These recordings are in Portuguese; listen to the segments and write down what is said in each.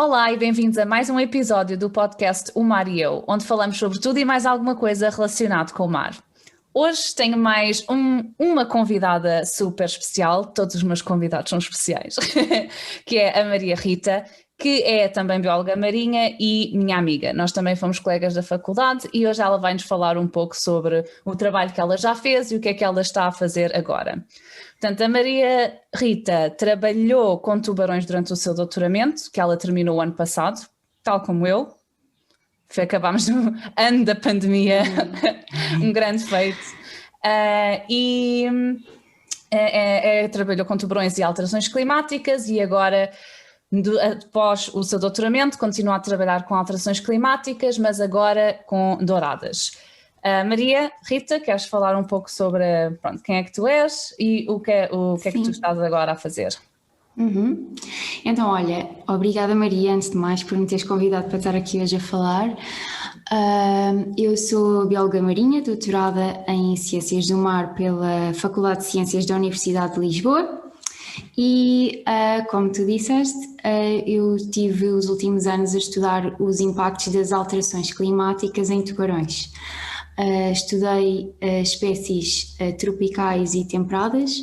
Olá e bem-vindos a mais um episódio do podcast O Mar e Eu, onde falamos sobre tudo e mais alguma coisa relacionado com o mar. Hoje tenho mais uma convidada super especial, todos os meus convidados são especiais, que é a Maria Rita, que é também bióloga marinha e minha amiga. Nós também fomos colegas da faculdade e hoje ela vai nos falar um pouco sobre o trabalho que ela já fez e o que é que ela está a fazer agora. Portanto, a Maria Rita trabalhou com tubarões durante o seu doutoramento, que ela terminou o ano passado, tal como eu. Acabámos no ano da pandemia, um grande feito. Trabalhou com tubarões e alterações climáticas e agora, após o seu doutoramento, continua a trabalhar com alterações climáticas, mas agora com douradas. Maria Rita, queres falar um pouco sobre quem é que tu és e o que é que tu estás agora a fazer? Então, olha, obrigada Maria, antes de mais, por me teres convidado para estar aqui hoje a falar. Eu sou bióloga marinha, doutorada em Ciências do Mar pela Faculdade de Ciências da Universidade de Lisboa e, como tu disseste, eu tive os últimos anos a estudar os impactos das alterações climáticas em tubarões. Estudei espécies tropicais e temperadas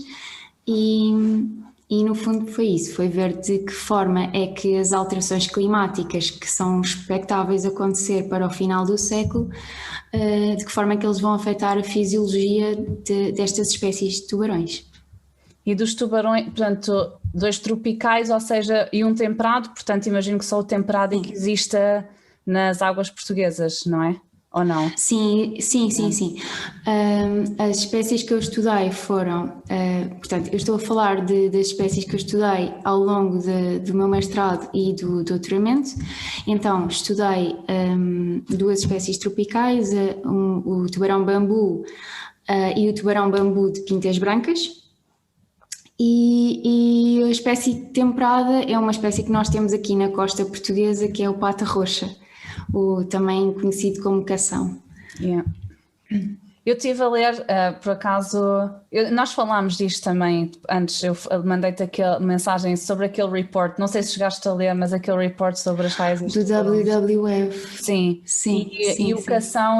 e no fundo foi isso, foi ver de que forma é que as alterações climáticas que são expectáveis acontecer para o final do século, de que forma é que eles vão afetar a fisiologia destas espécies de tubarões. E dos tubarões, portanto, dois tropicais, ou seja, e um temperado, portanto imagino que só o temperado é que exista nas águas portuguesas, não é? Ou não? Sim. As espécies que eu estudei foram, portanto, eu estou a falar das espécies que eu estudei ao longo do meu mestrado e do doutoramento. Então, estudei duas espécies tropicais, o tubarão-bambu e o tubarão-bambu de pintas brancas. E a espécie temperada é uma espécie que nós temos aqui na costa portuguesa, que é o pata roxa, também conhecido como cação. Yeah. Eu estive a ler, por acaso, nós falámos disto também antes, eu mandei-te aquela mensagem sobre aquele report, não sei se chegaste a ler, mas aquele report sobre as raízes do WWF. Sim. E o cação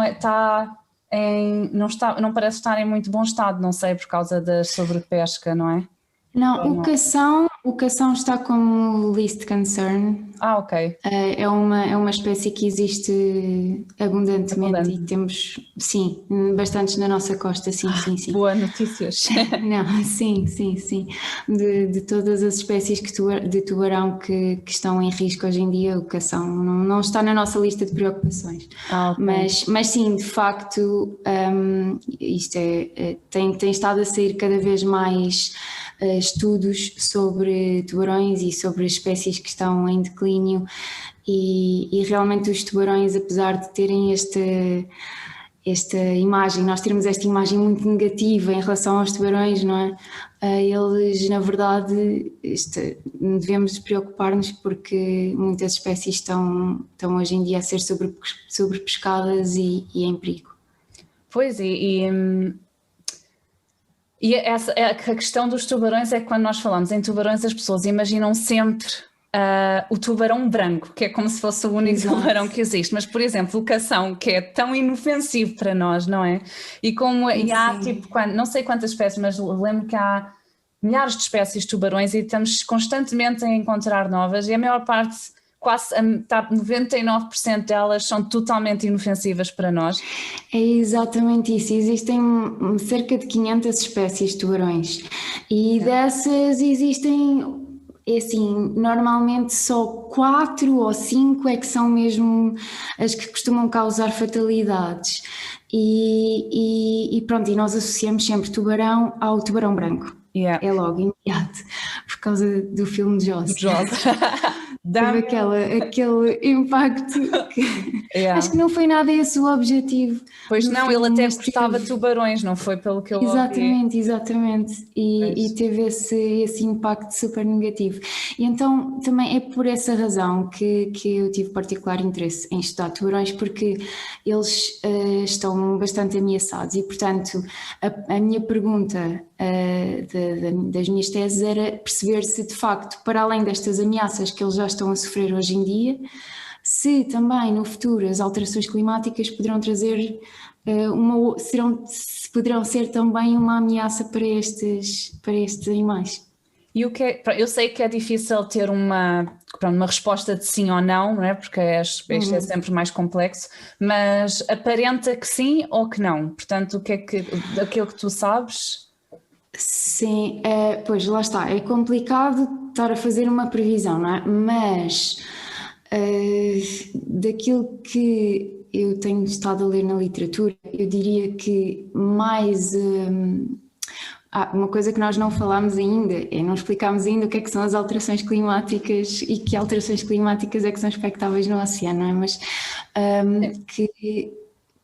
não parece estar em muito bom estado, não sei, por causa da sobrepesca, não é? Não, o cação está como least concern. Ok. É uma espécie que existe abundantemente e temos, sim, bastantes na nossa costa, sim. Boas notícias. Não, sim. De todas as espécies de tubarão que estão em risco hoje em dia, o cação não está na nossa lista de preocupações. Okay. Mas sim, de facto, isto tem estado a sair cada vez mais estudos sobre tubarões e sobre espécies que estão em declínio e realmente os tubarões, apesar de terem esta imagem, nós temos esta imagem muito negativa em relação aos tubarões, não é? Eles, na verdade, devemos preocupar-nos porque muitas espécies estão hoje em dia a ser sobrepescadas e em perigo. Pois, e a questão dos tubarões é que quando nós falamos em tubarões as pessoas imaginam sempre o tubarão branco, que é como se fosse o único tubarão que existe, mas por exemplo o cação, que é tão inofensivo para nós, não é? E como e há tipo, não sei quantas espécies, mas lembro que há milhares de espécies de tubarões e estamos constantemente a encontrar novas e a maior parte, quase 99% delas são totalmente inofensivas para nós. É exatamente isso, existem cerca de 500 espécies de tubarões e dessas existem, assim, normalmente só 4 ou 5 é que são mesmo as que costumam causar fatalidades e pronto, e nós associamos sempre tubarão ao tubarão branco. Yeah. É logo imediato, por causa do filme de Jaws. Jaws. Teve aquele impacto Yeah. Acho que não foi nada esse o objetivo. Pois não, ele até mas gostava de tubarões, não foi pelo que eu ouvi. Exatamente. E teve esse impacto super negativo. E então também é por essa razão que eu tive particular interesse em estudar tubarões, porque eles estão bastante ameaçados e, portanto, a minha pergunta das minhas teses era perceber se, de facto, para além destas ameaças que eles já estão a sofrer hoje em dia, se também no futuro as alterações climáticas poderão trazer poderão ser também uma ameaça para estes animais. E eu sei que é difícil ter uma resposta de sim ou não, não é? Porque isto é sempre mais complexo, mas aparenta que sim ou que não. Portanto, o que é que, daquilo que tu sabes? Sim, pois lá está, é complicado estar a fazer uma previsão, não é? Mas daquilo que eu tenho estado a ler na literatura, eu diria que mais uma coisa que nós não falámos ainda, não explicámos ainda o que é que são as alterações climáticas e que alterações climáticas é que são expectáveis no oceano, não é? Mas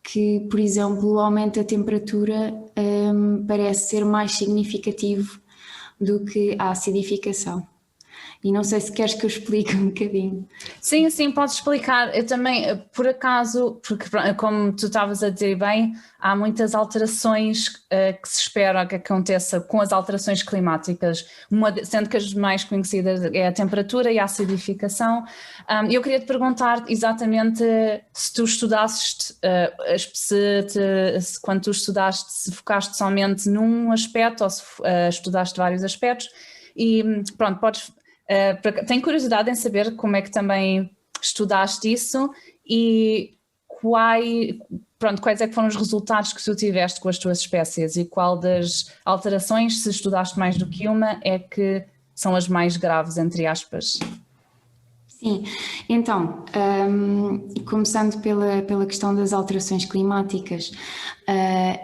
que, por exemplo, o aumento da temperatura parece ser mais significativo do que a acidificação. E não sei se queres que eu explique um bocadinho. Sim, podes explicar. Eu também, por acaso, porque como tu estavas a dizer bem, há muitas alterações que se espera que aconteça com as alterações climáticas, sendo que as mais conhecidas é a temperatura e a acidificação. Eu queria te perguntar exatamente se tu estudasses, quando tu estudaste, se focaste somente num aspecto ou se estudaste vários aspectos. E pronto, tenho curiosidade em saber como é que também estudaste isso e quais é que foram os resultados que tu tiveste com as tuas espécies e qual das alterações, se estudaste mais do que uma, é que são as mais graves, entre aspas. Sim, então, começando pela questão das alterações climáticas,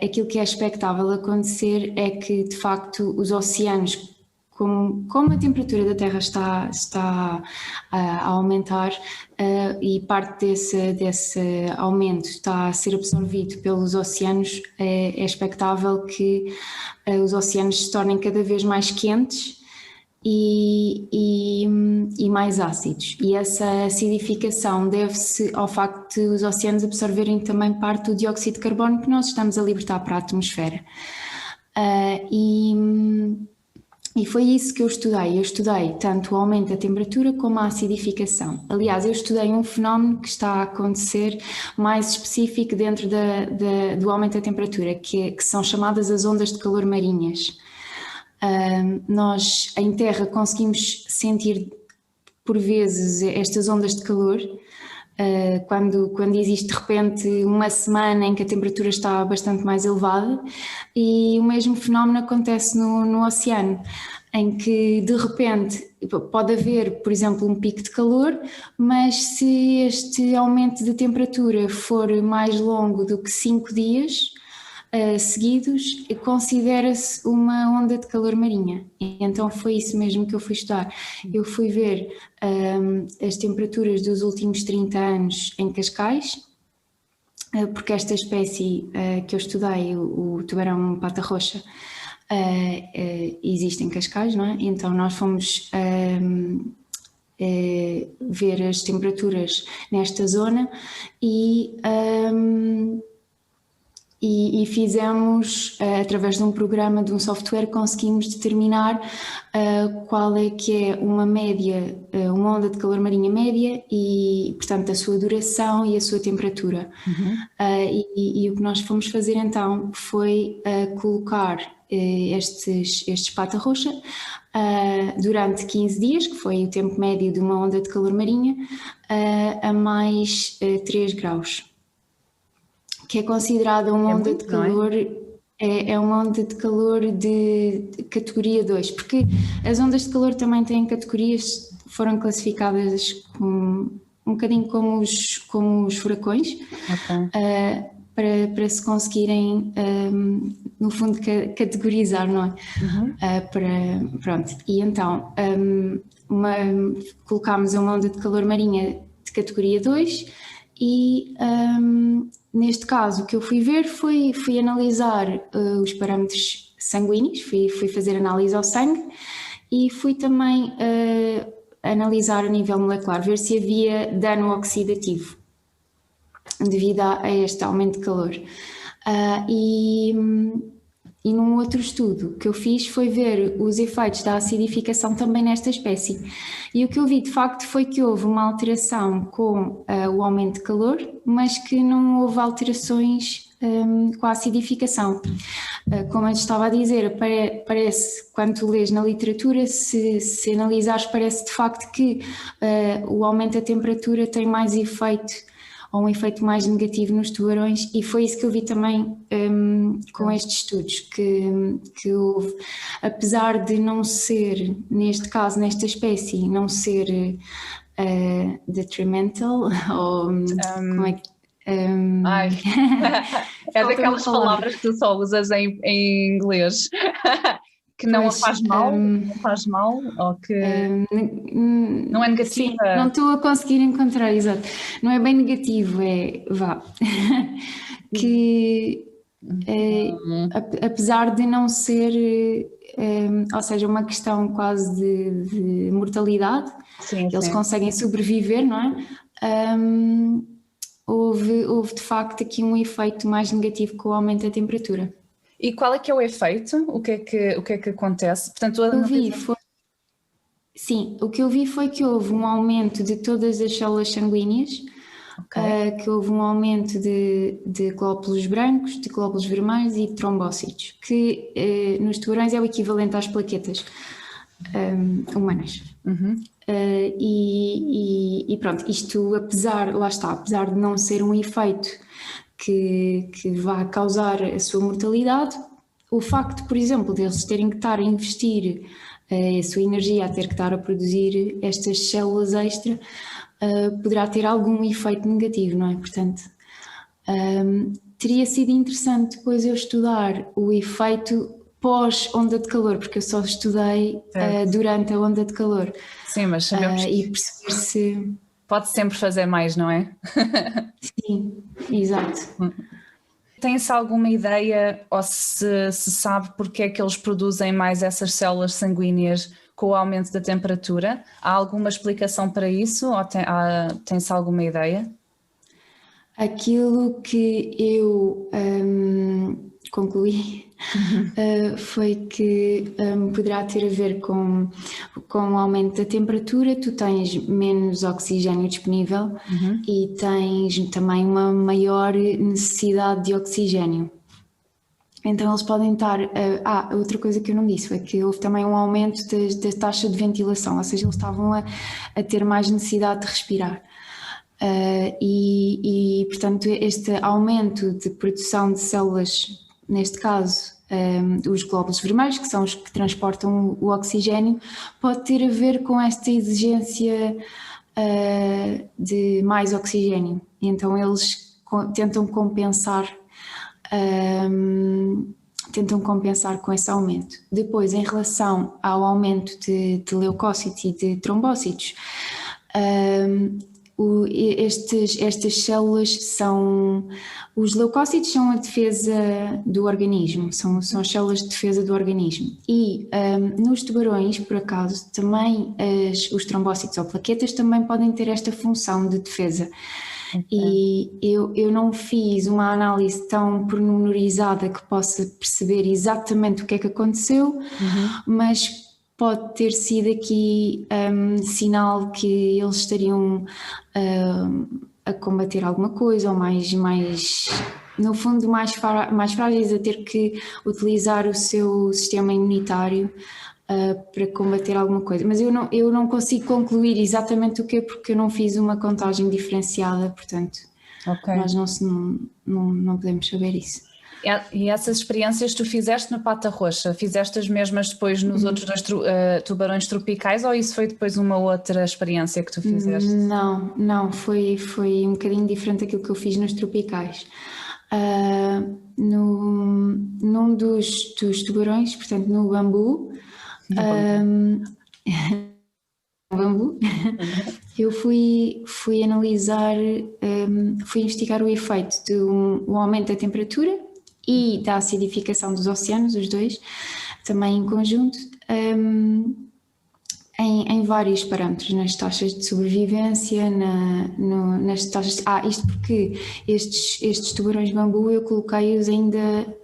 aquilo que é expectável acontecer é que, de facto, os oceanos, como a temperatura da Terra está a aumentar e parte desse aumento está a ser absorvido pelos oceanos, é expectável que os oceanos se tornem cada vez mais quentes e mais ácidos. E essa acidificação deve-se ao facto de os oceanos absorverem também parte do dióxido de carbono que nós estamos a libertar para a atmosfera. E foi isso que eu estudei. Eu estudei tanto o aumento da temperatura como a acidificação. Aliás, eu estudei um fenómeno que está a acontecer mais específico dentro do aumento da temperatura, que são chamadas as ondas de calor marinhas. Nós, em Terra, conseguimos sentir por vezes estas ondas de calor, quando existe de repente uma semana em que a temperatura está bastante mais elevada, e o mesmo fenómeno acontece no oceano, em que de repente pode haver, por exemplo, um pico de calor, mas se este aumento de temperatura for mais longo do que 5 dias seguidos, considera-se uma onda de calor marinha. Então foi isso mesmo que eu fui estudar. Eu fui ver as temperaturas dos últimos 30 anos em Cascais, porque esta espécie que eu estudei, o tubarão pata-roxa, existe em Cascais, não é? Então nós fomos ver as temperaturas nesta zona e fizemos, através de um programa, de um software, conseguimos determinar qual é que é uma média, uma onda de calor marinha média e, portanto, a sua duração e a sua temperatura. E o que nós fomos fazer então foi colocar estes pata-roxa durante 15 dias, que foi o tempo médio de uma onda de calor marinha, a mais 3 graus. Que é considerada uma onda de calor, é uma onda de calor de categoria 2, porque as ondas de calor também têm categorias, foram classificadas um bocadinho como os furacões, para se conseguirem, no fundo, categorizar, não é? Pronto, e então colocámos uma onda de calor marinha de categoria 2, e neste caso o que eu fui ver fui analisar os parâmetros sanguíneos, fui fazer análise ao sangue e fui também analisar a nível molecular, ver se havia dano oxidativo devido a este aumento de calor. E num outro estudo que eu fiz foi ver os efeitos da acidificação também nesta espécie. E o que eu vi de facto foi que houve uma alteração com o aumento de calor, mas que não houve alterações com a acidificação. Como eu estava a dizer, parece, quando tu lês na literatura, se analisares, parece de facto que o aumento da temperatura tem mais efeito, ou um efeito mais negativo nos tubarões, e foi isso que eu vi também com estes estudos, que houve, apesar de não ser, neste caso, nesta espécie, não ser detrimental, ou como é que... É daquelas palavras que tu só usas em inglês. Que não a faz mal, não faz mal, ou que não é negativa. Sim, não estou a conseguir encontrar, exato. Não é bem negativo, que apesar de não ser, ou seja, uma questão quase de mortalidade, eles conseguem sobreviver, não é? Houve de facto aqui um efeito mais negativo com o aumento da temperatura. E qual é que é o efeito? O que é que acontece? Portanto, o que eu vi foi que houve um aumento de todas as células sanguíneas, que houve um aumento de glóbulos brancos, de glóbulos vermelhos e de trombócitos, que nos tubarões é o equivalente às plaquetas humanas. E pronto, isto apesar de não ser um efeito que vá causar a sua mortalidade, o facto, por exemplo, de eles terem que estar a investir a sua energia, a ter que estar a produzir estas células extra, poderá ter algum efeito negativo, não é? Portanto, teria sido interessante depois eu estudar o efeito pós-onda de calor, porque eu só estudei durante a onda de calor. Sim, mas sabemos e perceber se... Pode sempre fazer mais, não é? Sim, exato. Tem-se alguma ideia ou se sabe porque é que eles produzem mais essas células sanguíneas com o aumento da temperatura? Há alguma explicação para isso ou tem-se alguma ideia? Aquilo que eu concluí foi que poderá ter a ver com o aumento da temperatura. Tu tens menos oxigênio disponível e tens também uma maior necessidade de oxigênio. Então eles podem estar... outra coisa que eu não disse foi que houve também um aumento da taxa de ventilação, ou seja, eles estavam a ter mais necessidade de respirar. Portanto, este aumento de produção de células, neste caso os glóbulos vermelhos, que são os que transportam o oxigênio, pode ter a ver com esta exigência de mais oxigênio. E então eles tentam compensar com esse aumento. Depois, em relação ao aumento de leucócitos e de trombócitos, estas células os leucócitos são a defesa do organismo, são as células de defesa do organismo. E nos tubarões, por acaso, também os trombócitos ou plaquetas também podem ter esta função de defesa. E eu não fiz uma análise tão pormenorizada que possa perceber exatamente o que é que aconteceu, mas pode ter sido aqui sinal que eles estariam a combater alguma coisa, ou mais no fundo mais frágeis, a ter que utilizar o seu sistema imunitário para combater alguma coisa. Mas eu não consigo concluir exatamente o que é, porque eu não fiz uma contagem diferenciada, portanto nós não podemos saber isso. E essas experiências tu fizeste no Pata Roxa? Fizeste as mesmas depois nos outros dois tubarões tropicais, ou isso foi depois uma outra experiência que tu fizeste? Não, foi um bocadinho diferente daquilo que eu fiz nos tropicais. Num dos tubarões, portanto no bambu, Eu fui analisar, fui investigar o efeito do aumento da temperatura e da acidificação dos oceanos, os dois, também em conjunto, em vários parâmetros, nas taxas de sobrevivência, nas taxas... isto porque estes tubarões bambu eu coloquei-os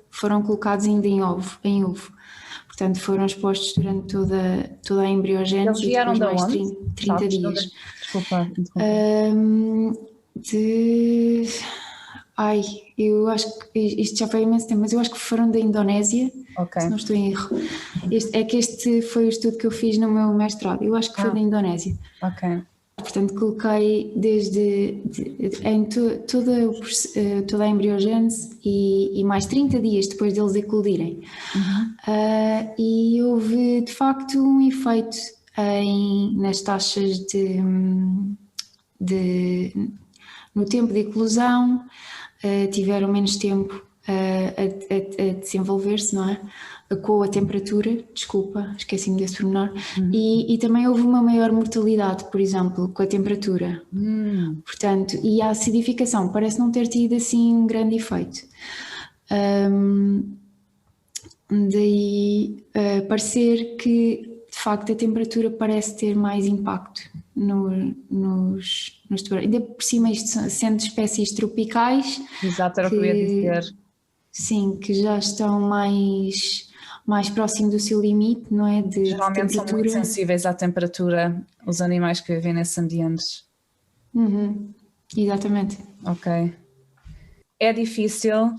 foram colocados ainda em ovo. Portanto, foram expostos durante toda a embriogênese e depois mais 30 dias. Desculpa. Eu acho que isto já foi há imenso tempo, mas eu acho que foram da Indonésia, se não estou em erro. Este foi o estudo que eu fiz no meu mestrado, eu acho que foi da Indonésia. Ok. Portanto, coloquei em toda a embriogênese e mais 30 dias depois deles eclodirem. E houve, de facto, um efeito nas taxas no tempo de eclosão, tiveram menos tempo a desenvolver-se, não é? Com a temperatura, desculpa, esqueci-me desse pormenor, e também houve uma maior mortalidade, por exemplo, com a temperatura. Portanto, e a acidificação parece não ter tido assim um grande efeito. Daí parecer que, de facto, a temperatura parece ter mais impacto nos tubarões. Ainda por cima, isto sendo espécies tropicais. Exato, era o que eu ia dizer. Sim, que já estão mais próximo do seu limite, não é? Geralmente são muito sensíveis à temperatura, os animais que vivem nesses ambientes. Exatamente. Ok. É difícil,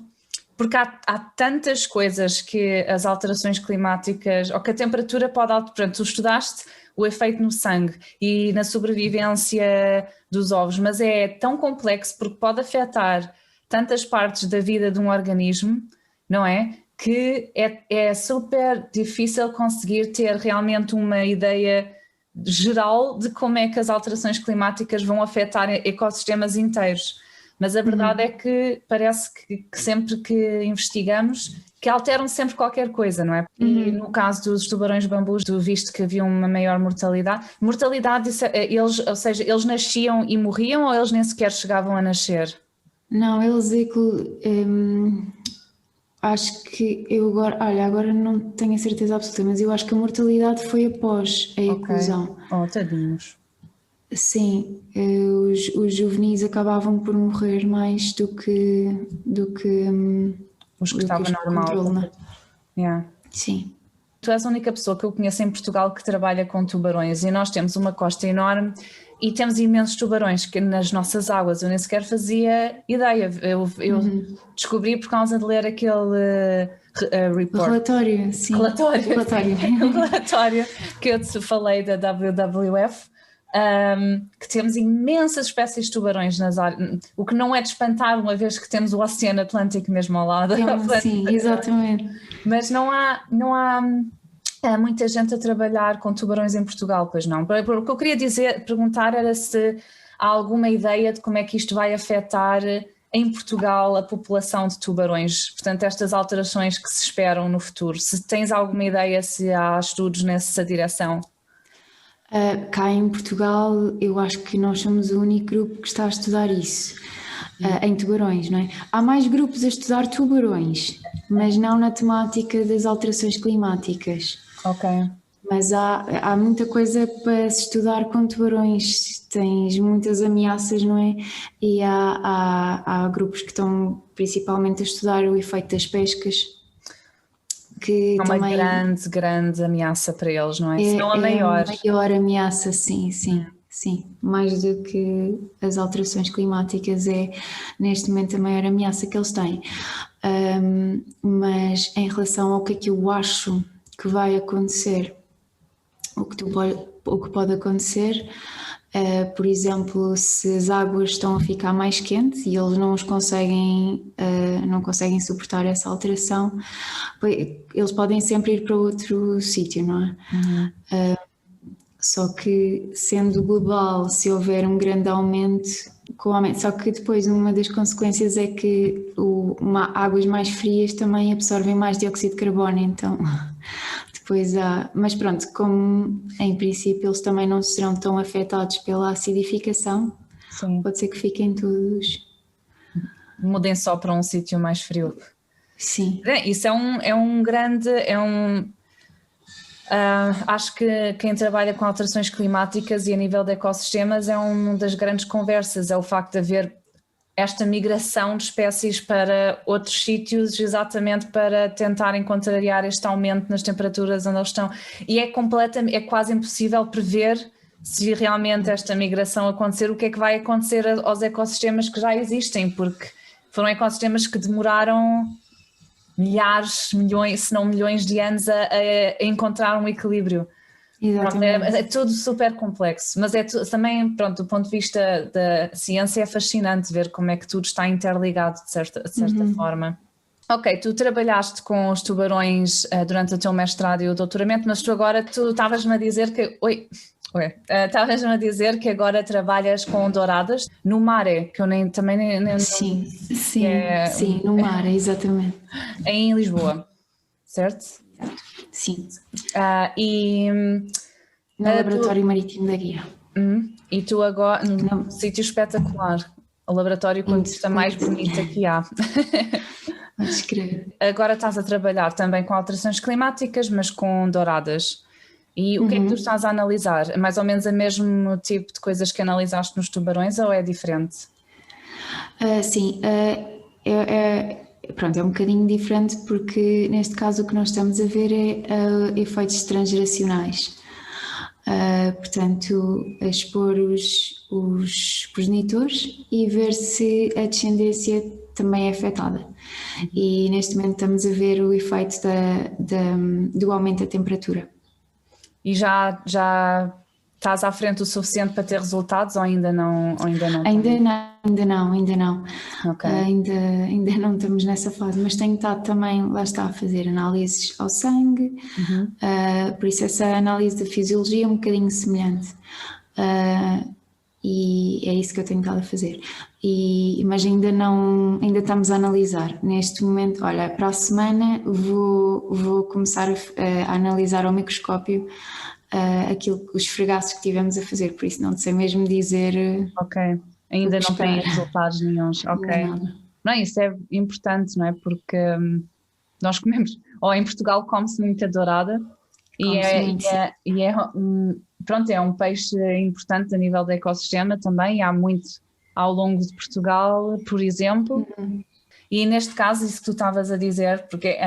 porque há tantas coisas que as alterações climáticas, ou que a temperatura pode alterar. Portanto, tu estudaste o efeito no sangue e na sobrevivência dos ovos, mas é tão complexo porque pode afetar tantas partes da vida de um organismo, não é? Que é super difícil conseguir ter realmente uma ideia geral de como é que as alterações climáticas vão afetar ecossistemas inteiros. Mas a verdade é que parece que sempre que investigamos, que alteram sempre qualquer coisa, não é? E no caso dos tubarões bambus, tu viste que havia uma maior mortalidade. Mortalidade, ou seja, eles nasciam e morriam ou eles nem sequer chegavam a nascer? Não, eles acho que eu agora não tenho a certeza absoluta, mas eu acho que a mortalidade foi após a eclosão. Oh, tadinhos. Sim, os juvenis acabavam por morrer mais do que os que estavam normal. Controle, não é? Yeah. Sim. Tu és a única pessoa que eu conheço em Portugal que trabalha com tubarões e nós temos uma costa enorme e temos imensos tubarões que nas nossas águas eu nem sequer fazia ideia. Eu descobri por causa de ler aquele report. Relatório, sim. Relatório que eu te falei da WWF. Que temos imensas espécies de tubarões nas áreas, o que não é de espantar, uma vez que temos o Oceano Atlântico mesmo ao lado. Sim, exatamente. Mas não há muita gente a trabalhar com tubarões em Portugal, pois não. O que eu queria perguntar era se há alguma ideia de como é que isto vai afetar em Portugal a população de tubarões, portanto estas alterações que se esperam no futuro. Se tens alguma ideia, se há estudos nessa direção? Cá em Portugal eu acho que nós somos o único grupo que está a estudar isso, em tubarões, não é? Há mais grupos a estudar tubarões, mas não na temática das alterações climáticas. Ok. Mas há muita coisa para se estudar com tubarões, tens muitas ameaças, não é? E há grupos que estão principalmente a estudar o efeito das pescas. Que é uma também grande ameaça para eles, não é? Se não a maior. É a maior ameaça, sim. Mais do que as alterações climáticas, é neste momento a maior ameaça que eles têm. Mas em relação ao que é que eu acho que vai acontecer, o que pode acontecer, por exemplo, se as águas estão a ficar mais quentes e eles não conseguem suportar essa alteração, eles podem sempre ir para outro sítio, não é? Só que sendo global, se houver um grande aumento, só que depois uma das consequências é que águas mais frias também absorvem mais dióxido de carbono, então Depois há, mas pronto, como em princípio eles também não serão tão afetados pela acidificação, Sim. pode ser que fiquem todos. Mudem só para um sítio mais frio. Sim. Isso é um grande, acho que quem trabalha com alterações climáticas e a nível de ecossistemas é uma das grandes conversas, é o facto de haver esta migração de espécies para outros sítios, exatamente para tentarem contrariar este aumento nas temperaturas onde eles estão. E é quase impossível prever se realmente esta migração acontecer, o que é que vai acontecer aos ecossistemas que já existem, porque foram ecossistemas que demoraram milhares, milhões, se não milhões de anos a encontrar um equilíbrio. Exatamente. É tudo super complexo, mas também, pronto, do ponto de vista da ciência é fascinante ver como é que tudo está interligado de certa forma. Ok, tu trabalhaste com os tubarões durante o teu mestrado e o doutoramento, mas tu estavas-me a dizer que... estavas-me a dizer que agora trabalhas com douradas no mar, que eu nem Sim, no mar, exatamente. em Lisboa, certo? Sim. No Laboratório Marítimo da Guia. E tu agora, num sítio espetacular, o laboratório com a vista mais bonita que há. Podes crer. Agora estás a trabalhar também com alterações climáticas, mas com douradas. E o que é que tu estás a analisar? É mais ou menos o mesmo tipo de coisas que analisaste nos tubarões ou é diferente? Sim, pronto, é um bocadinho diferente porque neste caso o que nós estamos a ver é efeitos transgeracionais. Portanto, expor os progenitores e ver se a descendência também é afetada. E neste momento estamos a ver o efeito do aumento da temperatura. E já estás à frente o suficiente para ter resultados ou ainda não? Ainda não. Okay. Ainda não estamos nessa fase, mas tenho estado também, lá está, a fazer análises ao sangue, por isso essa análise da fisiologia é um bocadinho semelhante. E é isso que eu tenho estado a fazer. Mas ainda estamos a analisar. Neste momento, olha, para a semana vou começar a analisar ao microscópio os esfregaços que tivemos a fazer, por isso não sei mesmo dizer. Ok, ainda não tem resultados nenhuns. Ok. Não, isso é importante, não é? Porque nós comemos, ou em Portugal come-se muita dourada pronto, é um peixe importante a nível do ecossistema também, há muito ao longo de Portugal, por exemplo. E neste caso, isso que tu estavas a dizer, porque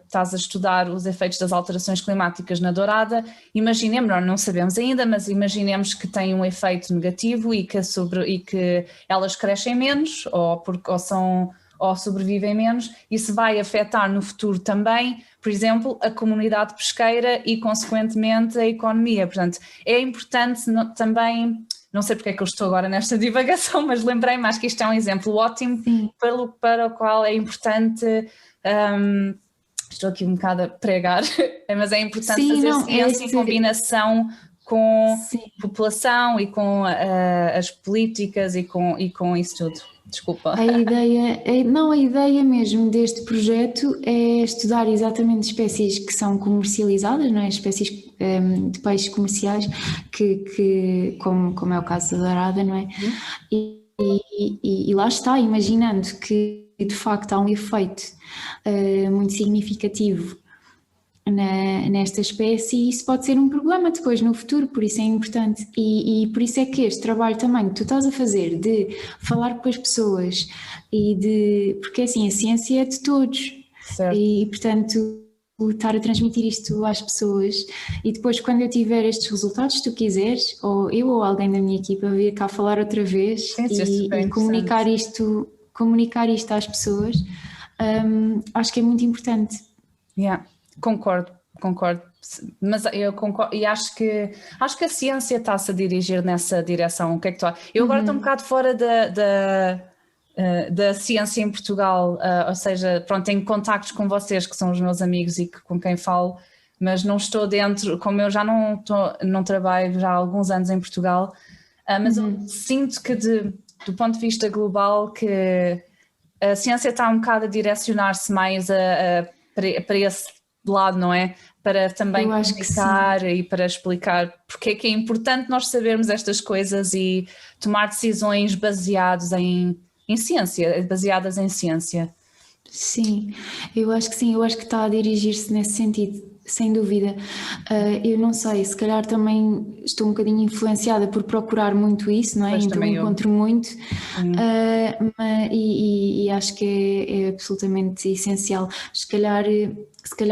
estás a estudar os efeitos das alterações climáticas na dourada, imaginemos, nós não sabemos ainda, mas imaginemos que tem um efeito negativo e que elas crescem menos ou sobrevivem menos, isso vai afetar no futuro também, por exemplo, a comunidade pesqueira e, consequentemente, a economia. Portanto, é importante também... Não sei porque é que eu estou agora nesta divagação, mas lembrei-me, acho que isto é um exemplo ótimo para o qual é importante, estou aqui um bocado a pregar, mas é importante fazer ciência em combinação com a população e com as políticas e com isso tudo. Desculpa. A ideia mesmo deste projeto é estudar exatamente espécies que são comercializadas, não é? Espécies de peixes comerciais, como é o caso da dourada, não é? E lá está, imaginando que de facto há um efeito muito significativo nesta espécie, e isso pode ser um problema depois no futuro, por isso é importante e por isso é que este trabalho também que tu estás a fazer de falar com as pessoas porque assim a ciência é de todos. Certo. E portanto estar a transmitir isto às pessoas e depois quando eu tiver estes resultados, se tu quiseres, ou eu ou alguém da minha equipa vir cá falar outra vez e comunicar isto às pessoas, acho que é muito importante. Concordo, mas eu concordo e acho que a ciência está-se a dirigir nessa direção. O que é que tu achas? Eu agora estou um bocado fora da ciência em Portugal, ou seja, pronto, tenho contactos com vocês que são os meus amigos e com quem falo, mas não estou dentro, como eu já não trabalho já há alguns anos em Portugal, mas eu sinto que do ponto de vista global que a ciência está um bocado a direcionar-se mais para esse lado, não é? para também Eu acho que comunicar e para explicar porque é que é importante nós sabermos estas coisas e tomar decisões baseadas em ciência. Sim, eu acho que sim, eu acho que está a dirigir-se nesse sentido, sem dúvida. Eu não sei, se calhar também estou um bocadinho influenciada por procurar muito isso, não é? Pois Então também eu. encontro muito, e acho que é absolutamente essencial. Se calhar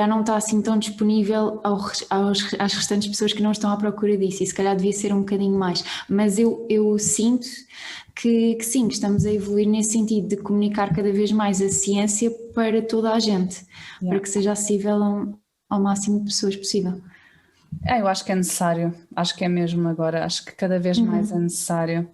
não está assim tão disponível às restantes pessoas que não estão à procura disso, e se calhar devia ser um bocadinho mais. Mas eu sinto que sim, que estamos a evoluir nesse sentido de comunicar cada vez mais a ciência para toda a gente, para que seja acessível ao máximo de pessoas possível. Eu acho que é necessário, acho que é mesmo agora, acho que cada vez mais é necessário.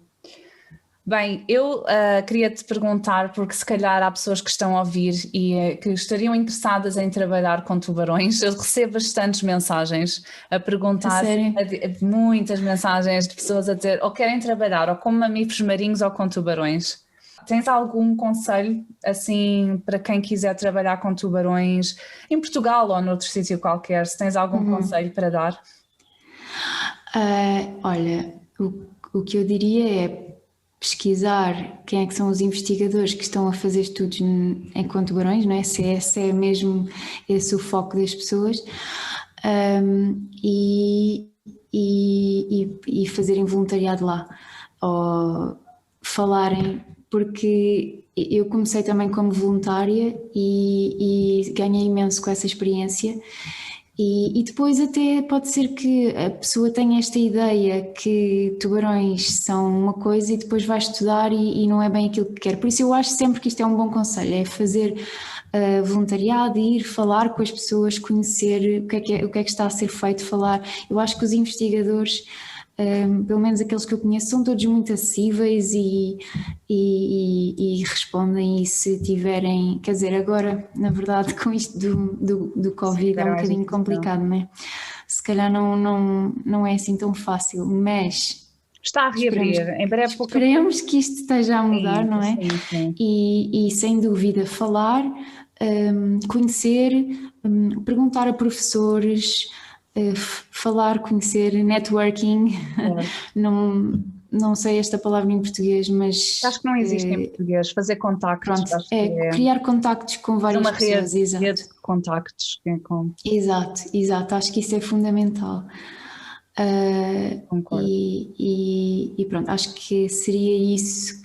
Bem, eu queria te perguntar, porque se calhar há pessoas que estão a ouvir e que estariam interessadas em trabalhar com tubarões. Eu recebo bastantes mensagens a perguntar, A sério? muitas mensagens de pessoas a dizer ou querem trabalhar ou com mamíferos marinhos ou com tubarões. Tens algum conselho assim para quem quiser trabalhar com tubarões em Portugal ou noutro sítio qualquer? Se tens algum conselho para dar? Olha, o que eu diria é pesquisar quem é que são os investigadores que estão a fazer estudos com tubarões, não é? Se é mesmo esse o foco das pessoas, e fazerem voluntariado lá, ou falarem, porque eu comecei também como voluntária e ganhei imenso com essa experiência. E depois até pode ser que a pessoa tenha esta ideia que tubarões são uma coisa e depois vai estudar e não é bem aquilo que quer. Por isso eu acho sempre que isto é um bom conselho, é fazer voluntariado, ir falar com as pessoas, conhecer o que é que está a ser feito, falar. Eu acho que os investigadores, pelo menos aqueles que eu conheço, são todos muito acessíveis e respondem, e se tiverem, quer dizer, agora na verdade com isto do Covid é um bocadinho complicado, não é? Se calhar não é assim tão fácil, mas Está a reabrir, em breve esperemos que isto esteja a mudar, não é? Sim. E sem dúvida falar, conhecer, perguntar a professores, falar, conhecer, networking, não sei esta palavra em português, mas... Acho que não existe em português, fazer contactos. Pronto, criar contactos com várias pessoas, exato. Rede de contactos. Exato, acho que isso é fundamental. Concordo. E pronto, acho que seria esse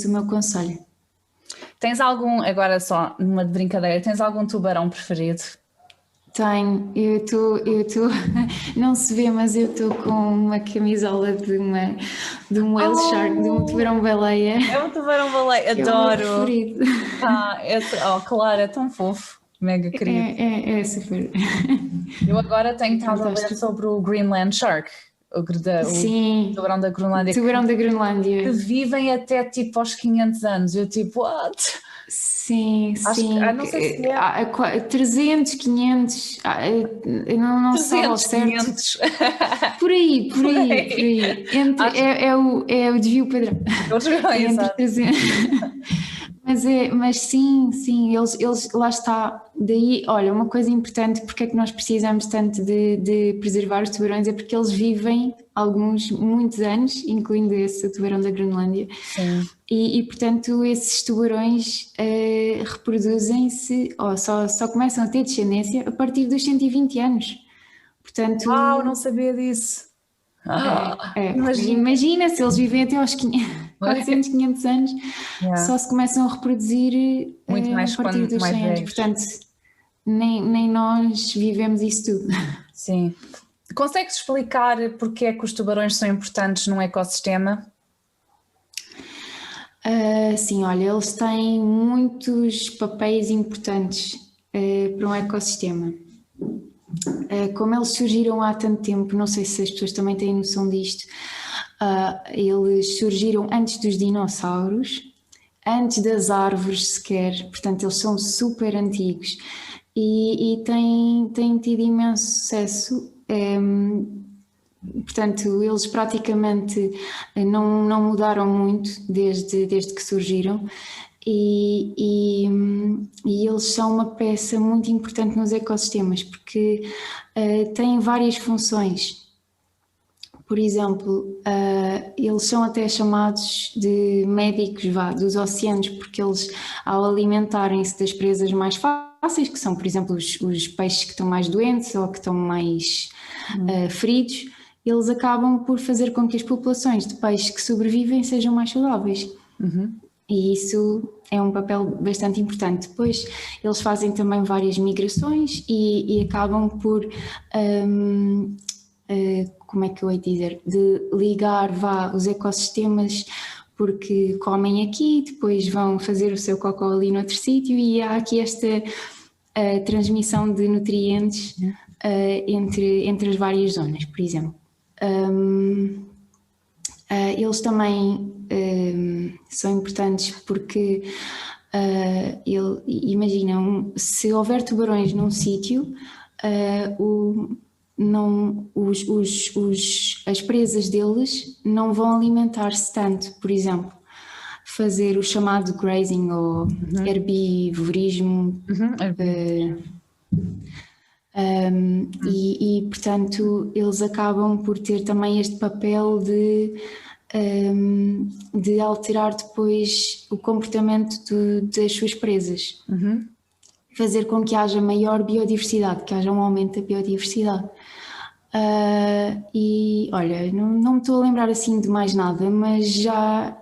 o meu conselho. Tens algum, agora só numa brincadeira, tens algum tubarão preferido? Tenho, eu estou, não se vê, mas eu estou com uma camisola de um whale shark, de um tubarão-baleia. É um tubarão-baleia, adoro. É o meu preferido. Claro, é tão fofo, mega querido. É super. Eu agora tenho estado a ler sobre o Greenland Shark, o tubarão da Groenlândia. Tubarão da Groenlândia. Que vivem até tipo aos 500 anos. Eu tipo, what? Sim. Não sei se é. 300, 500, eu não 300, sei ao certo. 500. Por aí. É o desvio padrão. Entre 300. Mas sim, eles lá está. Daí, olha, uma coisa importante, porque é que nós precisamos tanto de preservar os tubarões, é porque eles vivem muitos anos, incluindo esse tubarão da Groenlândia. Sim. E portanto esses tubarões reproduzem-se, ou só começam a ter descendência a partir dos 120 anos. Portanto, Não sabia disso. Imagina se eles vivem até aos 400, 500 anos, só se começam a reproduzir muito mais a partir dos 100 anos. Portanto, nem nós vivemos isso tudo. Sim. Consegues explicar porque é que os tubarões são importantes num ecossistema? Sim, olha, eles têm muitos papéis importantes para um ecossistema. Como eles surgiram há tanto tempo, não sei se as pessoas também têm noção disto, eles surgiram antes dos dinossauros, antes das árvores sequer, portanto eles são super antigos e têm tido imenso sucesso. Portanto, eles praticamente não mudaram muito desde que surgiram e eles são uma peça muito importante nos ecossistemas porque têm várias funções. Por exemplo, eles são até chamados de médicos dos oceanos, porque eles, ao alimentarem-se das presas mais fáceis, que são, por exemplo, os peixes que estão mais doentes ou que estão mais feridos, eles acabam por fazer com que as populações de peixes que sobrevivem sejam mais saudáveis. E isso é um papel bastante importante. Depois, eles fazem também várias migrações e acabam por... como é que eu hei de dizer, de ligar os ecossistemas, porque comem aqui, depois vão fazer o seu cocó ali noutro sítio e há aqui esta transmissão de nutrientes entre as várias zonas, por exemplo. Eles também são importantes porque imagina, se houver tubarões num sítio, as presas deles não vão alimentar-se tanto, por exemplo, fazer o chamado grazing ou herbivorismo. E portanto eles acabam por ter também este papel de alterar depois o comportamento das suas presas. Fazer com que haja maior biodiversidade, que haja um aumento da biodiversidade. E olha, não me estou a lembrar assim de mais nada, mas já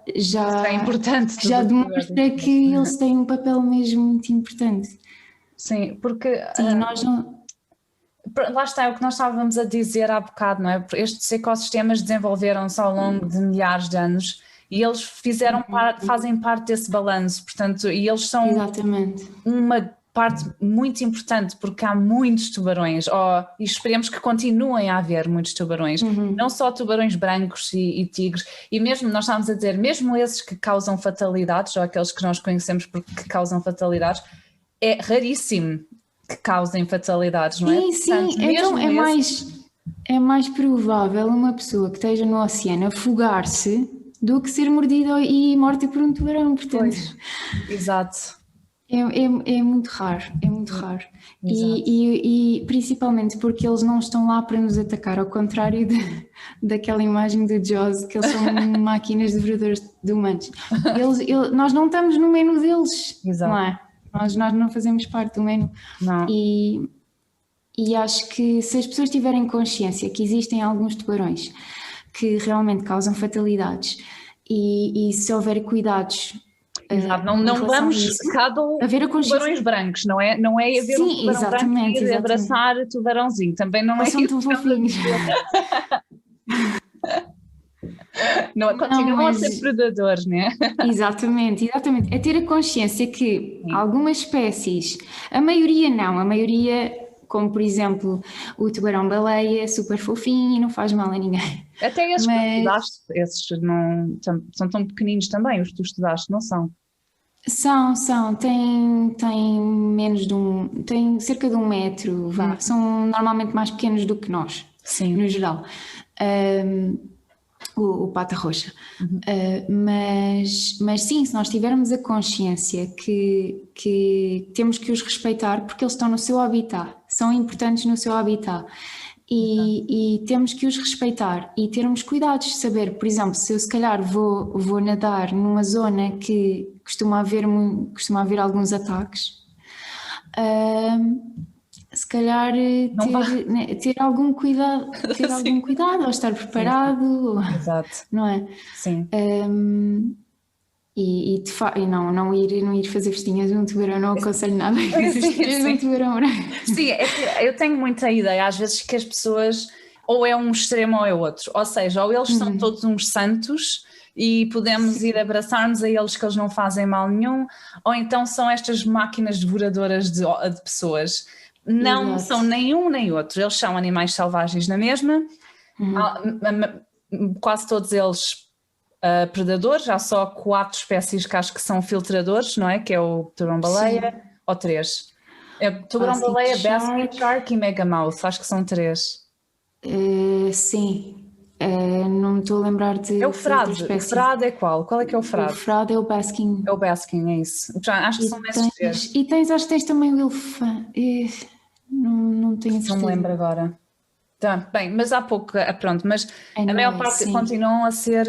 é importante, já demonstra que eles têm um papel mesmo muito importante. Sim, porque sim, nós não... Lá está, é o que nós estávamos a dizer há bocado, não é? Estes ecossistemas desenvolveram-se ao longo de milhares de anos e eles fazem parte desse balanço, portanto, e eles são uma parte muito importante porque há muitos tubarões, e esperemos que continuem a haver muitos tubarões, não só tubarões brancos e tigres, e mesmo, nós estávamos a dizer, mesmo esses que causam fatalidades, ou aqueles que nós conhecemos porque causam fatalidades, é raríssimo que causem fatalidades, não é? Sim, portanto, então é mais provável uma pessoa que esteja no oceano afogar-se do que ser mordida e morta por um tubarão, portanto... Pois, exato. É muito raro, é muito raro. E principalmente porque eles não estão lá para nos atacar, ao contrário daquela imagem do Jaws, que eles são máquinas devoradoras de humanos. Nós não estamos no menu deles, não é? Nós não fazemos parte do menu. Não. E acho que se as pessoas tiverem consciência que existem alguns tubarões que realmente causam fatalidades e se houver cuidados... Exato, não vamos cada tubarões brancos, não é haver um tubarão branco e abraçar tubarãozinho, também não é são tão fofinhos. Não, continuam a ser predadores, não é? Exatamente. É ter a consciência que algumas espécies, a maioria não, a maioria, como por exemplo o tubarão-baleia, é super fofinho e não faz mal a ninguém. Até esses que estudaste, esses não, são tão pequeninos também, os que tu estudaste, não são? São, têm menos têm cerca de 1 metro, são normalmente mais pequenos do que nós, no geral. O pata roxa. Mas sim, se nós tivermos a consciência que temos que os respeitar porque eles estão no seu habitat, são importantes no seu habitat e temos que os respeitar e termos cuidados de saber, por exemplo, se eu se calhar vou nadar numa zona que costuma haver alguns ataques, se calhar ter algum cuidado, ou estar preparado, não é? Sim. E não ir fazer festinhas de um tubarão, não aconselho nada a fazer festinhas de um tubarão branco. Sim, eu tenho muita ideia às vezes que as pessoas ou é um extremo ou é outro, ou seja, ou eles são todos uns santos e podemos ir abraçar-nos a eles que eles não fazem mal nenhum, ou então são estas máquinas devoradoras de pessoas. Não são nenhum nem outro, eles são animais selvagens na mesma, quase todos eles predadores, há só 4 espécies que acho que são filtradores, não é? Que é o tubarão-baleia, ou 3. Tubarão-baleia, basket shark e megamouth, acho que são 3. Sim. Não me estou a lembrar de É o outra frade. O espécie. frade é qual? Qual é que é o O frade? frade é o basking. É o basking, é isso. Já, acho que são esses três. Acho que tens também o elefante. Não tenho a Não me lembro certeza. agora. Tá, bem, mas há pouco, pronto, mas a maior parte Sim. continuam a ser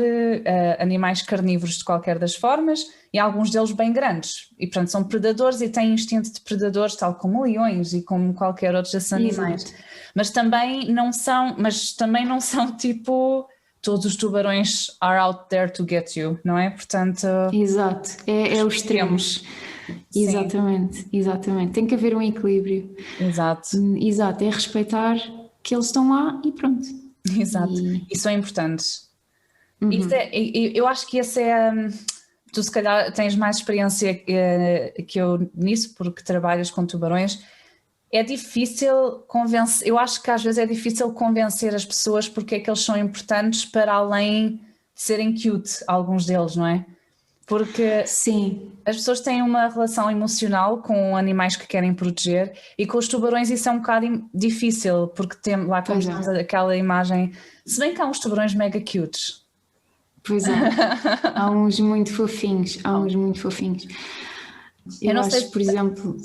animais carnívoros de qualquer das formas e alguns deles bem grandes. E, portanto, são predadores e têm instinto de predadores, tal como leões e como qualquer outro desses animais. Exato. Mas também não são tipo todos os tubarões are out there to get you, não é? Portanto, Exato. É os extremos. Sim. Exatamente. Tem que haver um equilíbrio. Exato. Exato, é respeitar que eles estão lá e pronto. Exato. Isso é importante. Isso eu acho que esse é. Tu, se calhar, tens mais experiência que eu nisso, porque trabalhas com tubarões. É difícil convencer. Eu acho que às vezes é difícil convencer as pessoas porque é que eles são importantes para além de serem cute, alguns deles, não é? Porque Sim. as pessoas têm uma relação emocional com animais que querem proteger e com os tubarões isso é um bocado difícil, porque lá como estamos aquela imagem, se bem que há uns tubarões mega cutes. Pois é, há uns muito fofinhos, Eu não acho, sei, por exemplo,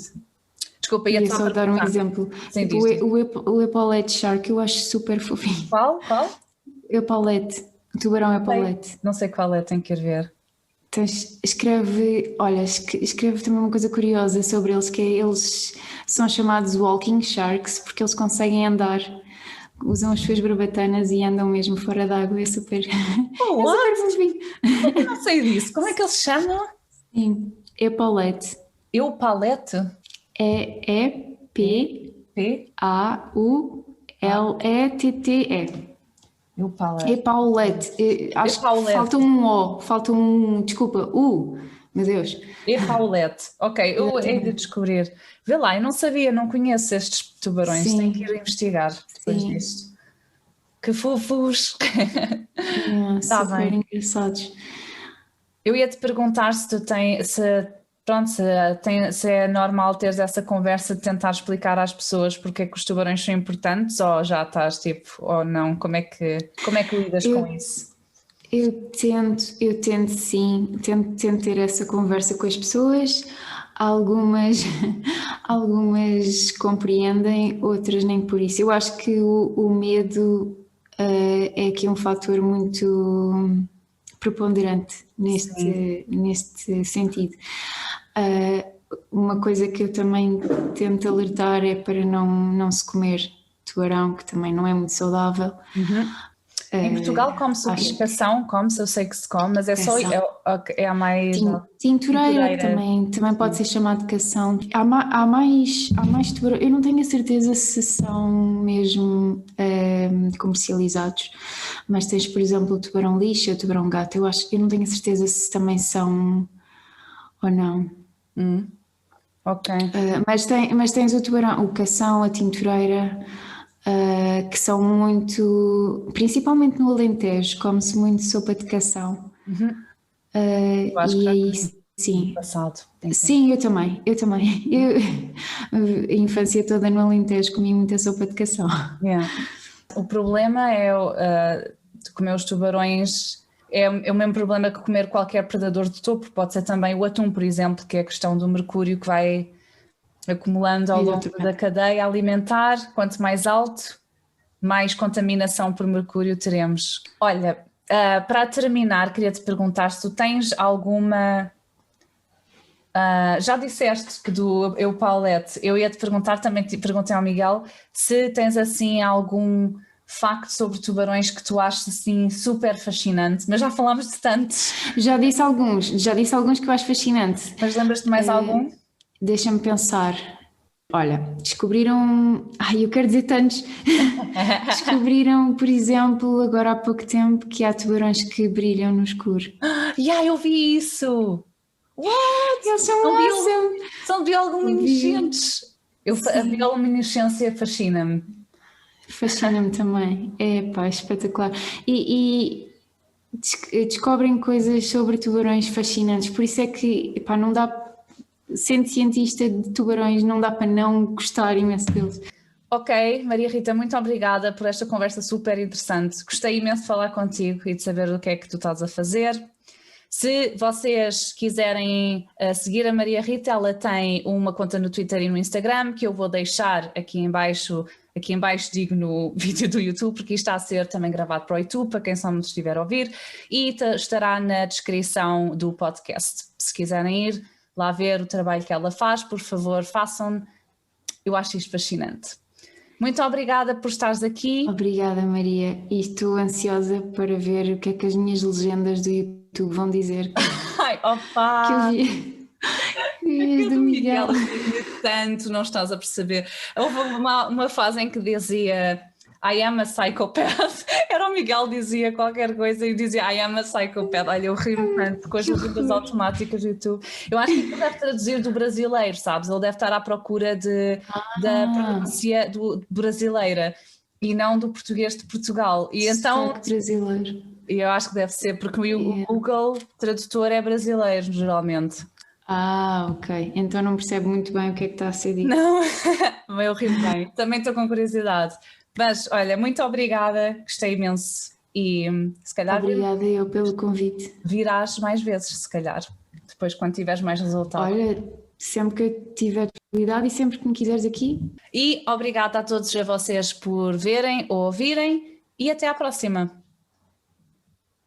desculpa, ia só dar um exemplo. Sim, Tipo, o Epaulet Shark eu acho super fofinho. Qual? Epaulet, o tubarão Epaulet. Não sei qual é, tenho que ir ver. Escreve também uma coisa curiosa sobre eles, que é eles são chamados walking sharks porque eles conseguem andar, usam as suas barbatanas e andam mesmo fora d'água, é super fofinho. Eu não sei disso, como é que eles se chamam? Sim, Epaulet. Eupalete? É Epaulette. Epaulet. Acho que falta um O, desculpa, meu Deus. Epaulet, ok, eu hei de descobrir. Vê lá, eu não sabia, não conheço estes tubarões, tenho que ir investigar depois disto. Que fofos! Super engraçados. Eu ia te perguntar se é normal teres essa conversa de tentar explicar às pessoas porque é que os tubarões são importantes ou já estás tipo, ou não, como é que lidas com isso? Eu tento sim, tento ter essa conversa com as pessoas, algumas compreendem, outras nem por isso. Eu acho que o medo é aqui um fator muito preponderante neste sentido. Uma coisa que eu também tento alertar é para não se comer tubarão, que também não é muito saudável. Em Portugal come-se o quê? Cação, come-se, eu sei que se come, mas é só a mais... Tintureira também pode ser chamado de cação. Há mais tubarão, eu não tenho a certeza se são mesmo comercializados, mas tens, por exemplo, o tubarão lixa, o tubarão gato, eu não tenho a certeza se também são ou não. Ok. Mas tens o tubarão, o cação, a tintureira, que são muito, principalmente no Alentejo, come-se muito sopa de cação. Eu acho que aí sim. Passado. Sim, eu também. A infância toda no Alentejo comi muita sopa de cação. O problema é de comer os tubarões. É o mesmo problema que comer qualquer predador de topo. Pode ser também o atum, por exemplo, que é a questão do mercúrio que vai acumulando ao longo da cadeia alimentar. Quanto mais alto, mais contaminação por mercúrio teremos. Olha, para terminar, queria te perguntar se tu tens alguma... já disseste que do Eupaulet, eu ia te perguntar, também te perguntei ao Miguel, se tens assim algum facto sobre tubarões que tu achas assim super fascinante, mas já falámos de tantos. Já disse alguns que eu acho fascinante. Mas lembras-te mais algum? Deixa-me pensar. Olha, descobriram... eu quero dizer tantos. Descobriram, por exemplo, agora há pouco tempo, que há tubarões que brilham no escuro. Eu vi isso! What? Eles são awesome! São bioluminescentes! A bioluminescência fascina-me. Fascina-me também. É espetacular. E descobrem coisas sobre tubarões fascinantes. Por isso é que, não dá... Sendo cientista de tubarões, não dá para não gostar imenso deles. Ok, Maria Rita, muito obrigada por esta conversa super interessante. Gostei imenso de falar contigo e de saber o que é que tu estás a fazer. Se vocês quiserem seguir a Maria Rita, ela tem uma conta no Twitter e no Instagram que eu vou deixar aqui em baixo digo no vídeo do YouTube, porque isto está a ser também gravado para o YouTube, para quem só nos estiver a ouvir, e estará na descrição do podcast. Se quiserem ir lá ver o trabalho que ela faz, por favor, façam. Eu acho isto fascinante. Muito obrigada por estares aqui. Obrigada, Maria. E estou ansiosa para ver o que é que as minhas legendas do YouTube vão dizer. Ai, opa! Que eu vi. E do Miguel tanto, não estás a perceber. Houve uma fase em que dizia I am a psychopath. Era o Miguel dizia qualquer coisa e dizia I am a psychopath. Olha, eu rio tanto com as legendas automáticas do YouTube. Eu acho que ele deve traduzir do brasileiro, sabes? Ele deve estar à procura da pronúncia brasileira e não do português de Portugal. E então brasileiro. Eu acho que deve ser, porque o Google Tradutor é brasileiro, geralmente. Ok. Então não percebe muito bem o que é que está a ser dito. Não, eu rio bem. Também estou com curiosidade. Mas, olha, muito obrigada, gostei imenso. E se calhar... Obrigada eu pelo convite. Virás mais vezes, se calhar. Depois, quando tiveres mais resultado. Olha, sempre que tiver disponibilidade e sempre que me quiseres aqui. E obrigada a todos vocês por verem ou ouvirem. E até à próxima.